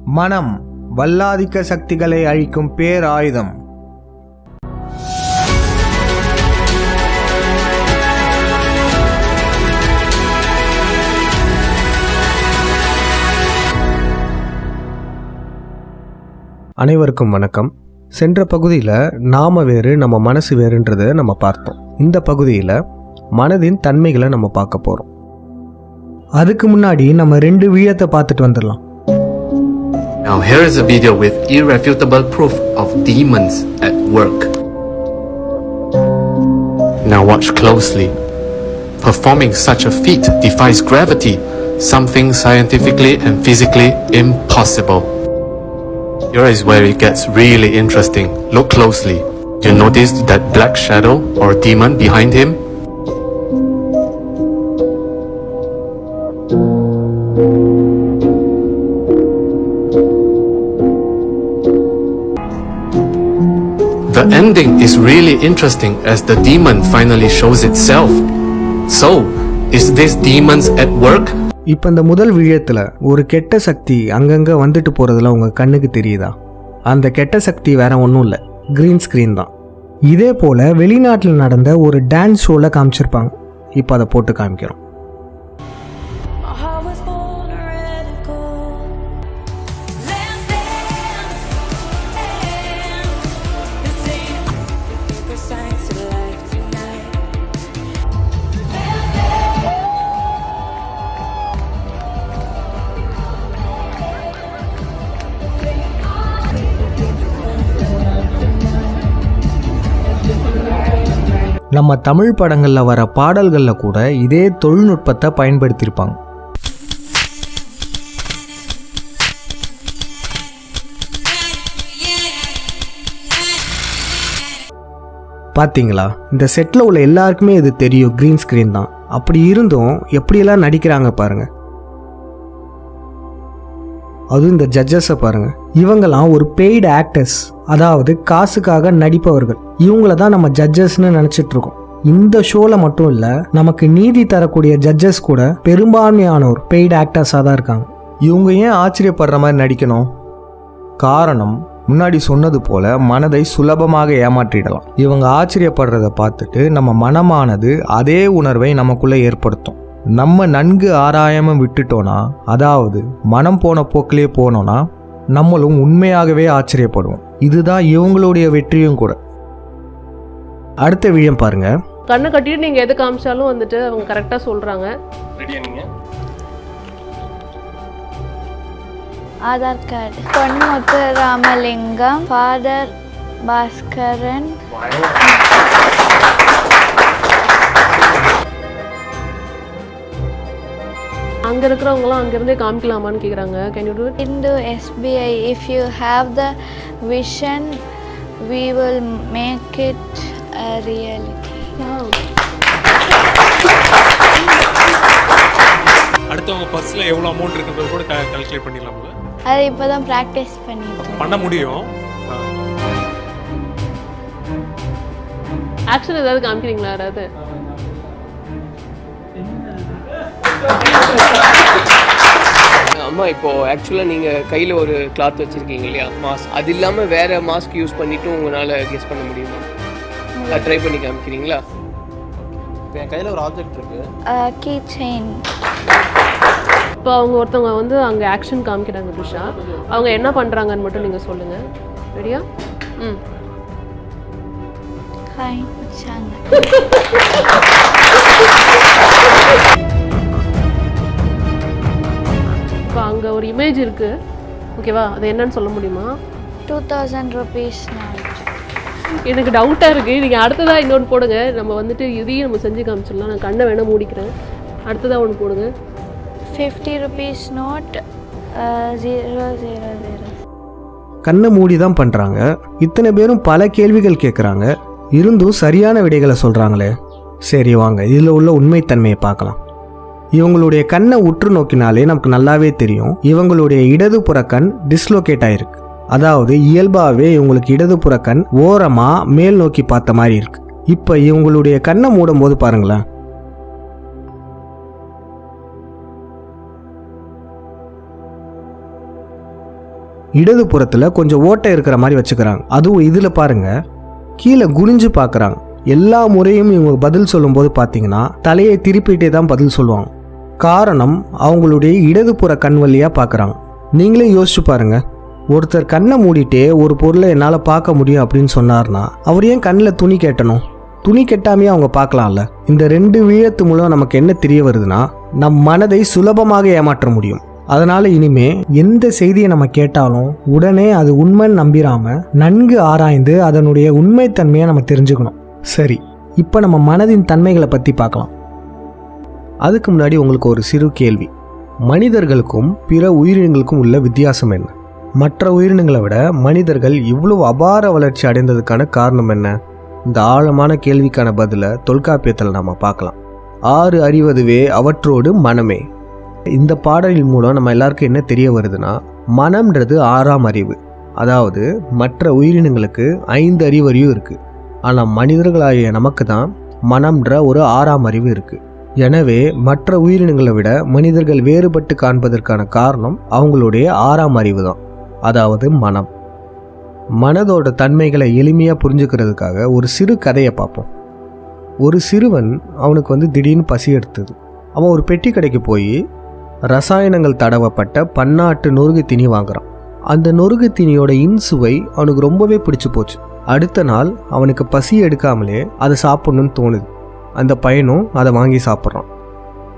மனம் வல்லாதிக்க சக்திகளை அழிக்கும் பேராயுதம். அனைவருக்கும் வணக்கம். சென்ற பகுதியில் நாம வேறு நம்ம மனசு வேறுன்றதை நம்ம பார்த்தோம். இந்த பகுதியில் மனதின் தன்மைகளை நம்ம பார்க்க போகிறோம். அதுக்கு முன்னாடி நம்ம 2 விஷயத்தை பார்த்துட்டு வந்துடலாம். Now here is a video with irrefutable proof of demons at work. Now watch closely. Performing such a feat defies gravity, something scientifically and physically impossible. Here is where it gets really interesting. Look closely. You notice that black shadow or demon behind him? The ending is really interesting as the demon finally shows itself. So, is this demons at work? இப்போ இந்த முதல் விஷயத்தில் ஒரு கெட்ட சக்தி அங்கங்கே வந்துட்டு போகிறதுல உங்கள் கண்ணுக்கு தெரியுதா? அந்த கெட்ட சக்தி வேற ஒன்றும் இல்லை, க்ரீன் ஸ்க்ரீன் தான். இதே போல் வெளிநாட்டில் நடந்த ஒரு டான்ஸ் ஷோவில் காமிச்சிருப்பாங்க. இப்போ அதை போட்டு காமிக்கிறோம். நம்ம தமிழ் படங்களில் வர பாடல்களில் கூட இதே தொழில்நுட்பத்தை பயன்படுத்தியிருப்பாங்க. பார்த்தீங்களா? இந்த செட்டில் உள்ள எல்லாருக்குமே இது தெரியும், க்ரீன் ஸ்க்ரீன் தான். அப்படி இருந்தும் எப்படியெல்லாம் நடிக்கிறாங்க பாருங்க. அதுவும் இந்த ஜட்ஜஸை பாருங்க. இவங்கெல்லாம் ஒரு பெய்டு ஆக்டர்ஸ், அதாவது காசுக்காக நடிப்பவர்கள். இவங்கள தான் நம்ம ஜட்ஜஸ்ன்னு நினச்சிட்டு இருக்கோம். இந்த ஷோவில் மட்டும் இல்லை, நமக்கு நீதி தரக்கூடிய ஜட்ஜஸ் கூட பெரும்பான்மையானோர் பெய்டு ஆக்டர்ஸாக தான் இருக்காங்க. இவங்க ஏன் ஆச்சரியப்படுற மாதிரி நடிக்கணும்? காரணம், முன்னாடி சொன்னது போல மனதை சுலபமாக ஏமாற்றிடலாம். இவங்க ஆச்சரியப்படுறத பார்த்துட்டு நம்ம மனமானது அதே உணர்வை நமக்குள்ளே ஏற்படுத்தும். நம்ம நன்கு ஆராயாம விட்டுட்டோன்னா, அதாவது மனம் போன போக்கிலே போனோன்னா, நம்மளும் உண்மையாகவே ஆச்சரியப்படுவோம். இதுதான் இவங்களுடைய வெற்றியும் கூட. அடுத்த விஷயம் பாருங்க. கண்ணை கட்டிட்டு நீங்க எது காமிச்சாலும் வந்துட்டு அவங்க கரெக்டா சொல்றாங்க. ரெடியா நீங்க? ஆதார் கார்டு. பொன்முத்து ராமலிங்கம், ஃபாதர் பாஸ்கரன். அங்க இருக்கிறவங்களாம் அங்க இருந்தே காமிக்கலாமான்னு கேக்குறாங்க. Can you do it? Hindu SBI, if you have the vision, we will make it a reality. அடுத்தவங்க பர்ஸ்ல எவ்வளவு அமௌண்ட் இருக்குன்றது கூட கால்குலேட் பண்ணிடலாம்ல? அது இப்போதான் பிராக்டிஸ் பண்ணிட்டு பண்ண முடியும். ஆக்ஷன் ஏதாவது காமிக்கிறீங்களா? யாராவது அம்மா, இப்போ ஆக்சுவலாக நீங்கள் கையில் ஒரு கிளாத் வச்சுருக்கீங்க இல்லையா, மாஸ்க், அது இல்லாமல் வேறு மாஸ்க் யூஸ் பண்ணிவிட்டு உங்களால் கெஸ் பண்ண முடியுமா? அதை ட்ரை பண்ணி காமிக்கிறீங்களா? என் கையில் ஒரு ஆப்ஜெக்ட் இருக்குது, கீ செயின். இப்போ அவங்க ஒருத்தவங்க வந்து அங்கே ஆக்ஷன் காமிக்கிறாங்க துஷா. அவங்க என்ன பண்ணுறாங்கன்னு மட்டும் நீங்கள் சொல்லுங்கள். ரெடியா? ஹாய் வச்சாங்க. இப்போ அங்கே ஒரு இமேஜ் இருக்குது, ஓகேவா? அது என்னன்னு சொல்ல முடியுமா? 2000 rupees note. எனக்கு டவுட்டாக இருக்குது. நீங்கள் அடுத்ததாக இன்னொன்று போடுங்க. நம்ம வந்துட்டு இதையும் நம்ம செஞ்சு காமிச்சிடலாம். நான் கண்ணை வேணால் மூடிக்கிறேன். அடுத்ததாக ஒன்று போடுங்க. 50 rupees note, 000. கண்ணை மூடி தான் பண்ணுறாங்க. இத்தனை பேரும் பல கேள்விகள் கேட்குறாங்க, இருந்தும் சரியான விடைகளை சொல்கிறாங்களே. சரி வாங்க, இதில் உள்ள உண்மைத்தன்மையை பார்க்கலாம். இவங்களுடைய கண்ணை உற்று நோக்கினாலே நமக்கு நல்லாவே தெரியும், இவங்களுடைய இடதுபுற கண் டிஸ்லோகேட் ஆயிருக்கு. அதாவது இயல்பாகவே இவங்களுக்கு இடதுபுற கண் ஓரமாக மேல் நோக்கி பார்த்த மாதிரி இருக்கு. இப்போ இவங்களுடைய கண்ணை மூடும் போது பாருங்களேன், இடது புறத்தில் கொஞ்சம் ஓட்டை இருக்கிற மாதிரி வச்சுக்கிறாங்க. அதுவும் இதில் பாருங்க, கீழே குனிஞ்சு பார்க்குறாங்க. எல்லா முறையும் இவங்க பதில் சொல்லும்போது பார்த்தீங்கன்னா தலையை திருப்பிட்டே தான் பதில் சொல்லுவாங்க. காரணம், அவங்களுடைய இடதுபுற கண் வழியாக பார்க்குறாங்க. நீங்களே யோசிச்சு பாருங்க, ஒருத்தர் கண்ணை மூடிட்டே ஒரு பொருளை என்னால் பார்க்க முடியும் அப்படின்னு சொன்னார்னா அவர் ஏன் கண்ணில் துணி கட்டணும்? துணி கெட்டாமையே அவங்க பார்க்கலாம்ல. இந்த 2 விழத்து மூலம் நமக்கு என்ன தெரிய வருதுன்னா, நம் மனதை சுலபமாக ஏமாற்ற முடியும். அதனால இனிமே எந்த செய்தியை நம்ம கேட்டாலும் உடனே அது உண்மைன்னு நம்பிராம நன்கு ஆராய்ந்து அதனுடைய உண்மைத்தன்மையை நம்ம தெரிஞ்சுக்கணும். சரி, இப்போ நம்ம மனதின் தன்மைகளை பற்றி பார்க்கலாம். அதுக்கு முன்னாடி உங்களுக்கு ஒரு சிறு கேள்வி. மனிதர்களுக்கும் பிற உயிரினங்களுக்கும் உள்ள வித்தியாசம் என்ன? மற்ற உயிரினங்களை விட மனிதர்கள் இவ்வளவு அபார வளர்ச்சி அடைந்ததுக்கான காரணம் என்ன? இந்த ஆழமான கேள்விக்கான பதிலை தொல்காப்பியத்தில் நாம் பார்க்கலாம். 6 அறிவதுவே அவற்றோடு மனமே. இந்த பாடலின் மூலம் நம்ம எல்லாருக்கும் என்ன தெரிய வருதுன்னா, மனம்ன்றது 6ஆம் அறிவு. அதாவது மற்ற உயிரினங்களுக்கு 5 அறிவறிவும் இருக்குது. ஆனால் மனிதர்களாகிய நமக்கு தான் மனம்ன்ற ஒரு 6ஆம் அறிவு இருக்குது. எனவே மற்ற உயிரினங்களை விட மனிதர்கள் வேறுபட்டு காண்பதற்கான காரணம் அவங்களுடைய 6ஆம் அறிவு தான், அதாவது மனம். மனதோட தன்மைகளை எளிமையாக புரிஞ்சுக்கிறதுக்காக ஒரு சிறு கதையை பார்ப்போம். ஒரு சிறுவன், அவனுக்கு திடீர்னு பசி எடுத்தது. அவன் ஒரு பெட்டி கடைக்கு போய் ரசாயனங்கள் தடவப்பட்ட பன்னாட்டு நொறுகு தீனி வாங்குறான். அந்த நொறுகு தீனியோட இன்சுவை அவனுக்கு ரொம்பவே பிடிச்சி போச்சு. அடுத்த நாள் அவனுக்கு பசி எடுக்காமலே அதை சாப்பிடணும்னு தோணுது. அந்த பையனும் அதை வாங்கி சாப்பிட்றான்.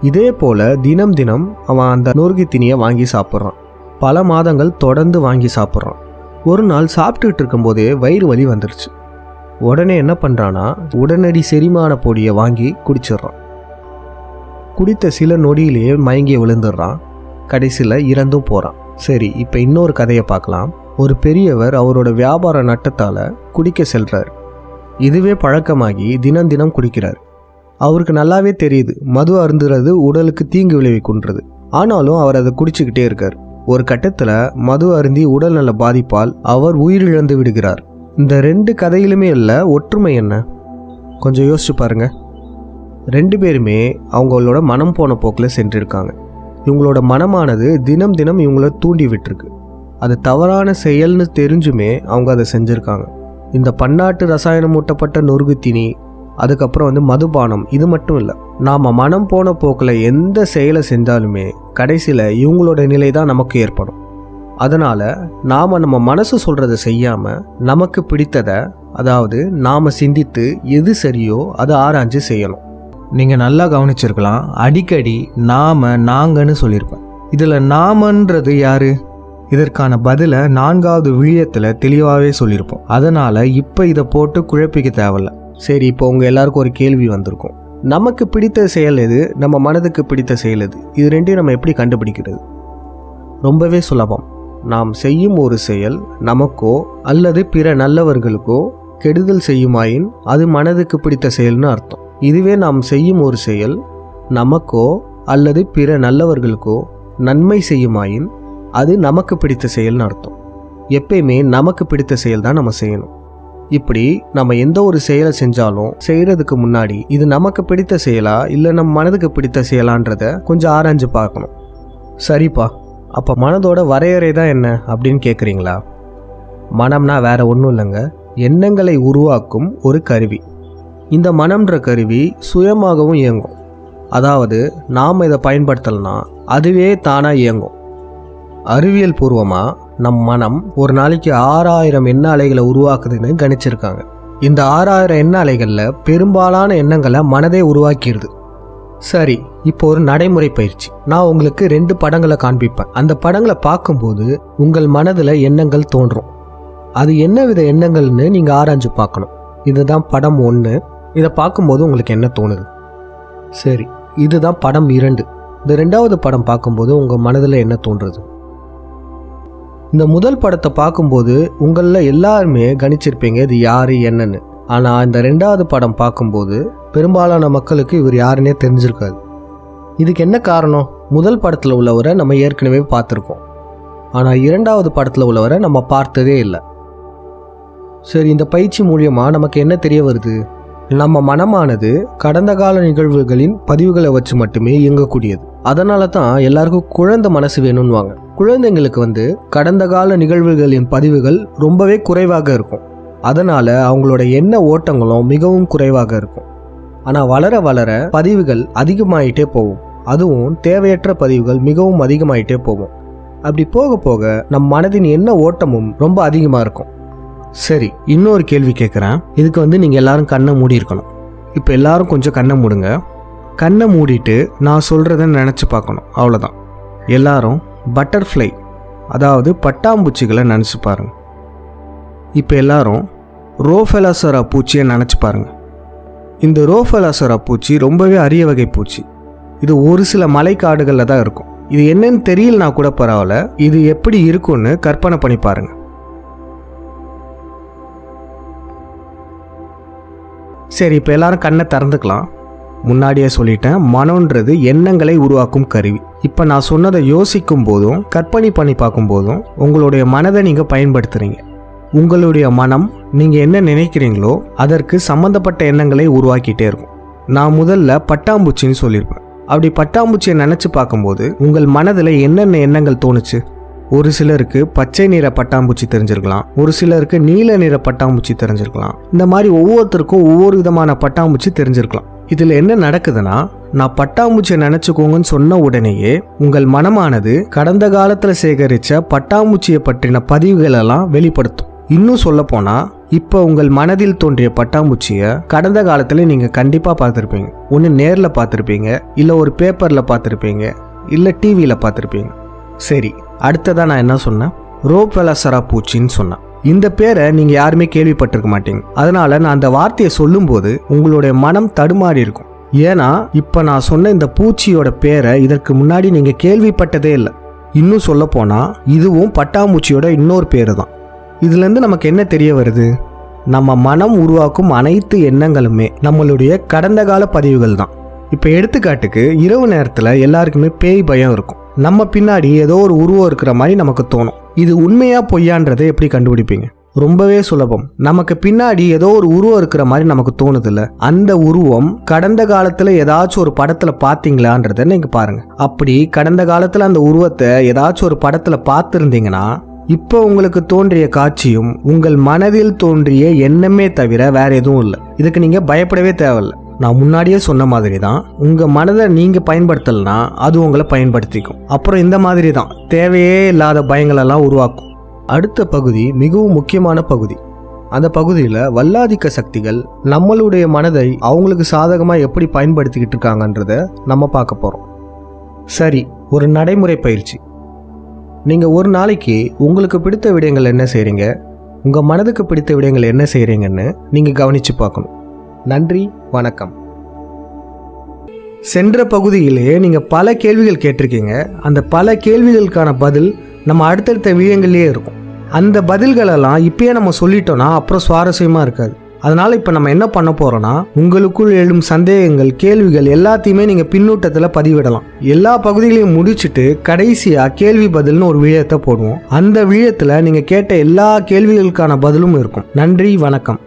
இதே போல் தினம் தினம் அவன் அந்த நொறுகு தீனியை வாங்கி சாப்பிட்றான். பல மாதங்கள் தொடர்ந்து வாங்கி சாப்பிட்றான். ஒரு நாள் சாப்பிட்டுக்கிட்டு இருக்கும்போதே வயிறு வலி வந்துருச்சு. உடனே என்ன பண்ணுறான்னா, உடனடி செரிமான பொடியை வாங்கி குடிச்சிட்றான். குடித்த சில நொடியிலேயே மயங்கி விழுந்துடுறான். கடைசியில் இறந்தும் போகிறான். சரி, இப்போ இன்னொரு கதையை பார்க்கலாம். ஒரு பெரியவர் அவரோட வியாபார நட்டத்தால் குடிக்க செல்றாரு. இதுவே பழக்கமாகி தினம் தினம் குடிக்கிறார். அவருக்கு நல்லாவே தெரியுது மது அருந்துறது உடலுக்கு தீங்கு விளைவிக்குன்றது. ஆனாலும் அவர் அதை குடிச்சுக்கிட்டே இருக்கார். ஒரு கட்டத்தில் மது அருந்தி உடல்நல பாதிப்பால் அவர் உயிரிழந்து விடுகிறார். இந்த 2 கதையிலுமே இல்லை ஒற்றுமை என்ன? கொஞ்சம் யோசிச்சு பாருங்க. 2 பேருமே அவங்களோட மனம் போன போக்கில் சென்றிருக்காங்க. இவங்களோட மனமானது தினம் தினம் இவங்கள தூண்டி விட்டுருக்கு. அது தவறான செயல்னு தெரிஞ்சுமே அவங்க அதை செஞ்சுருக்காங்க. இந்த பன்னாட்டு ரசாயனம் ஊட்டப்பட்ட நொறுகு தீனி, அதுக்கப்புறம் மதுபானம், இது மட்டும் இல்லை, நாம் மனம் போன போக்கில் எந்த செயலை செஞ்சாலுமே கடைசியில் இவங்களோட நிலை தான் நமக்கு ஏற்படும். அதனால் நாம் நம்ம மனசு சொல்கிறத செய்யாமல் நமக்கு பிடித்ததை, அதாவது நாம் சிந்தித்து எது சரியோ அதை ஆராய்ஞ்சு செய்யணும். நீங்கள் நல்லா கவனிச்சிருக்கலாம், அடிக்கடி நாங்கன்னு சொல்லியிருப்பேன். இதில் நாமன்றது யாரு? இதற்கான பதிலை 4வது விழியத்தில் தெளிவாகவே சொல்லியிருப்போம். அதனால் இப்போ இதை போட்டு குழப்பிக்க தேவையில்ல. சரி, இப்போ உங்கள் எல்லாருக்கும் ஒரு கேள்வி வந்திருக்கும். நமக்கு பிடித்த செயல் எது, நம்ம மனதுக்கு பிடித்த செயல் எது? இது 2ஐயும் நம்ம எப்படி கண்டுபிடிக்கிறது? ரொம்பவே சுலபம். நாம் செய்யும் ஒரு செயல் நமக்கோ அல்லது பிற நல்லவர்களுக்கோ கெடுதல் செய்யுமாயின் அது மனதுக்கு பிடித்த செயல்னு அர்த்தம். இதுவே நாம் செய்யும் ஒரு செயல் நமக்கோ அல்லது பிற நல்லவர்களுக்கோ நன்மை செய்யுமாயின் அது நமக்கு பிடித்த செயல்னு அர்த்தம். எப்பயுமே நமக்கு பிடித்த செயல் தான் நம்ம செய்யணும். இப்படி நம்ம எந்த ஒரு செயலை செஞ்சாலும் செய்கிறதுக்கு முன்னாடி இது நமக்கு பிடித்த செயலா இல்லை நம்ம மனதுக்கு பிடித்த செயலான்றத கொஞ்சம் ஆராய்ஞ்சு பார்க்கணும். சரிப்பா, அப்போ மனதோட வரையறை தான் என்ன அப்படின்னு கேட்குறீங்களா? மனம்னா வேற ஒன்றும் இல்லைங்க, எண்ணங்களை உருவாக்கும் ஒரு கருவி. இந்த மனம்ன்ற கருவி சுயமாகவும் இயங்கும். அதாவது நாம் இதை பயன்படுத்தலைன்னா அதுவே தானாக இயங்கும். அறிவியல் பூர்வமாக நம் மனம் ஒரு நாளைக்கு 6000 எண்ண அலைகளை உருவாக்குதுன்னு கணிச்சிருக்காங்க. இந்த 6000 எண்ண அலைகளில் பெரும்பாலான எண்ணங்களை மனதே உருவாக்கிடுது. சரி, இப்போ ஒரு நடைமுறை பயிற்சி. நான் உங்களுக்கு 2 படங்களை காண்பிப்பேன். அந்த படங்களை பார்க்கும்போது உங்கள் மனதில் எண்ணங்கள் தோன்றும். அது என்ன வித எண்ணங்கள்னு நீங்கள் ஆராய்ஞ்சு பார்க்கணும். இதுதான் படம் 1. இதை பார்க்கும்போது உங்களுக்கு என்ன தோணுது? சரி, இதுதான் படம் 2. இந்த 2வது படம் பார்க்கும்போது உங்கள் மனதில் என்ன தோன்றுறது? இந்த முதல் படத்தை பார்க்கும்போது உங்களில் எல்லாருமே கணிச்சிருப்பீங்க இது யாரு என்னன்னு. ஆனால் இந்த 2வது படம் பார்க்கும்போது பெரும்பாலான மக்களுக்கு இவர் யாருன்னே தெரிஞ்சிருக்காது. இதுக்கு என்ன காரணம்? முதல் படத்தில் உள்ளவரை நம்ம ஏற்கனவே பார்த்துருக்கோம். ஆனால் 2வது படத்தில் உள்ளவரை நம்ம பார்த்ததே இல்லை. சரி, இந்த பயிற்சி மூலியமாக நமக்கு என்ன தெரிய வருது? நம்ம மனமானது கடந்த கால நிகழ்வுகளின் பதிவுகளை வச்சு மட்டுமே இயங்கக்கூடியது. அதனால தான் எல்லாருக்கும் குழந்தை மனசு வேணும்னுவாங்க. குழந்தைங்களுக்கு கடந்த கால நிகழ்வுகளின் பதிவுகள் ரொம்பவே குறைவாக இருக்கும். அதனால் அவங்களோட எண்ண ஓட்டங்களும் மிகவும் குறைவாக இருக்கும். ஆனால் வளர வளர பதிவுகள் அதிகமாயிட்டே போகும். அதுவும் தேவையற்ற பதிவுகள் மிகவும் அதிகமாயிட்டே போகும். அப்படி போக போக நம் மனதின் எண்ண ஓட்டமும் ரொம்ப அதிகமாக இருக்கும். சரி, இன்னொரு கேள்வி கேட்குறேன். இதுக்கு நீங்கள் எல்லாரும் கண்ணை மூடி இருக்கணும். இப்போ எல்லாரும் கொஞ்சம் கண்ணை மூடுங்க. கண்ணை மூடிட்டு நான் சொல்கிறத நினச்சி பார்க்கணும். அவ்வளோதான். எல்லாரும் பட்டர்ஃப்ளை, அதாவது பட்டாம்பூச்சிகளை நினச்சி பாருங்க. இப்போ எல்லாரும் ரோஃபெலாசரா பூச்சியை நினச்சி பாருங்க. இந்த ரோஃபெலாசரா பூச்சி ரொம்பவே அரிய வகை பூச்சி. இது ஒரு சில மலைக்காடுகளில் தான் இருக்கும். இது என்னன்னு தெரியலனா கூட பரவாயில்ல, இது எப்படி இருக்கும்னு கற்பனை பண்ணி பாருங்க. சரி, இப்போ எல்லாரும் கண்ணை திறந்துக்கலாம். முன்னாடியே சொல்லிட்டேன், மனம்ன்றது எண்ணங்களை உருவாக்கும் கருவி. இப்போ நான் சொன்னதை யோசிக்கும் போதும் கற்பனை பண்ணி பார்க்கும் போதும் உங்களுடைய மனதை நீங்கள் பயன்படுத்துகிறீங்க. உங்களுடைய மனம் நீங்கள் என்ன நினைக்கிறீங்களோ அதற்கு சம்மந்தப்பட்ட எண்ணங்களை உருவாக்கிட்டே இருக்கும். நான் முதல்ல பட்டாம்பூச்சின்னு சொல்லியிருப்பேன். அப்படி பட்டாம்பூச்சியை நினச்சி பார்க்கும்போது உங்கள் மனதில் என்னென்ன எண்ணங்கள் தோணுச்சு? ஒரு சிலருக்கு பச்சை நிற பட்டாம்பூச்சி தெரிஞ்சிருக்கலாம், ஒரு சிலருக்கு நீல நிற பட்டாம்பூச்சி தெரிஞ்சிருக்கலாம். இந்த மாதிரி ஒவ்வொருத்தருக்கும் ஒவ்வொரு விதமான பட்டாம்பூச்சி தெரிஞ்சிருக்கலாம். இதில் என்ன நடக்குதுன்னா, நான் பட்டாம்பூச்சியை நினச்சிக்கோங்கன்னு சொன்ன உடனேயே உங்கள் மனமானது கடந்த காலத்தில் சேகரித்த பட்டாம்பூச்சியை பற்றின பதிவுகளெல்லாம் வெளிப்படுத்தும். இன்னும் சொல்ல போனால், இப்போ உங்கள் மனதில் தோன்றிய பட்டாம்பூச்சியை கடந்த காலத்தில் நீங்கள் கண்டிப்பாக பார்த்துருப்பீங்க. ஒன்று நேரில் பார்த்துருப்பீங்க, இல்லை ஒரு பேப்பரில் பார்த்துருப்பீங்க, இல்லை டிவியில் பார்த்துருப்பீங்க. சரி, அடுத்ததாக நான் என்ன சொன்னேன்? ரோஃபெலாசரா பூச்சின்னு சொன்னேன். இந்த பேரை நீங்கள் யாருமே கேள்விப்பட்டிருக்க மாட்டீங்க. அதனால் நான் அந்த வார்த்தையை சொல்லும்போது உங்களுடைய மனம் தடுமாறி இருக்கும். ஏன்னா இப்போ நான் சொன்ன இந்த பூச்சியோட பேரை இதற்கு முன்னாடி நீங்கள் கேள்விப்பட்டதே இல்லை. இன்னும் சொல்ல போனால் இதுவும் பட்டாம்பூச்சியோட இன்னொரு பேர் தான். இதுலேருந்து நமக்கு என்ன தெரிய வருது? நம்ம மனம் உருவாக்கும் அனைத்து எண்ணங்களுமே நம்மளுடைய கடந்த கால பதிவுகள் தான். இப்போ எடுத்துக்காட்டுக்கு, இரவு நேரத்தில் எல்லாருக்குமே பேய் பயம் இருக்கும். நம்ம பின்னாடி ஏதோ ஒரு உருவம் இருக்கிற மாதிரி நமக்கு தோணும். இது உண்மையா பொய்யான்றதை எப்படி கண்டுபிடிப்பீங்க? ரொம்பவே சுலபம். நமக்கு பின்னாடி ஏதோ ஒரு உருவம் இருக்கிற மாதிரி நமக்கு தோணுதில்ல, அந்த உருவம் கடந்த காலத்துல ஏதாச்சும் ஒரு படத்துல பாத்தீங்களான்றத நீங்க பாருங்க. அப்படி கடந்த காலத்துல அந்த உருவத்தை ஏதாச்சும் ஒரு படத்துல பார்த்துருந்தீங்கன்னா, இப்போ உங்களுக்கு தோன்றிய காட்சியும் உங்கள் மனதில் தோன்றிய எண்ணமே தவிர வேற எதுவும் இல்லை. இதுக்கு நீங்க பயப்படவே தேவையில்லை. நான் முன்னாடியே சொன்ன மாதிரி தான், உங்கள் மனதை நீங்கள் பயன்படுத்தலைன்னா அது உங்களை பயன்படுத்திக்கும். அப்புறம் இந்த மாதிரி தான் தேவையே இல்லாத பயங்களெல்லாம் உருவாக்கும். அடுத்த பகுதி மிகவும் முக்கியமான பகுதி. அந்த பகுதியில் வல்லாதிக்க சக்திகள் நம்மளுடைய மனதை அவங்களுக்கு சாதகமாக எப்படி பயன்படுத்திக்கிட்டு இருக்காங்கன்றத நம்ம பார்க்க போகிறோம். சரி, ஒரு நடைமுறை பயிற்சி. நீங்கள் ஒரு நாளைக்கு உங்களுக்கு பிடித்த விடயங்கள் என்ன செய்கிறீங்க, உங்கள் மனதுக்கு பிடித்த விடயங்கள் என்ன செய்கிறீங்கன்னு நீங்கள் கவனித்து பார்க்கணும். நன்றி, வணக்கம். சென்ற பகுதியிலேயே நீங்கள் பல கேள்விகள் கேட்டிருக்கீங்க. அந்த பல கேள்விகளுக்கான பதில் நம்ம அடுத்தடுத்த வீடியோங்கள்லேயே இருக்கும். அந்த பதில்களெல்லாம் இப்பயே நம்ம சொல்லிட்டோன்னா அப்புறம் சுவாரஸ்யமாக இருக்காது. அதனால் இப்போ நம்ம என்ன பண்ண போகிறோன்னா, உங்களுக்குள் எழும் சந்தேகங்கள், கேள்விகள் எல்லாத்தையுமே நீங்கள் பின்னூட்டத்தில் பதிவிடலாம். எல்லா பகுதிகளையும் முடிச்சுட்டு கடைசியாக கேள்வி பதில்னு ஒரு வீடியோத்தை போடுவோம். அந்த வீடியோத்தில் நீங்கள் கேட்ட எல்லா கேள்விகளுக்கான பதிலும் இருக்கும். நன்றி, வணக்கம்.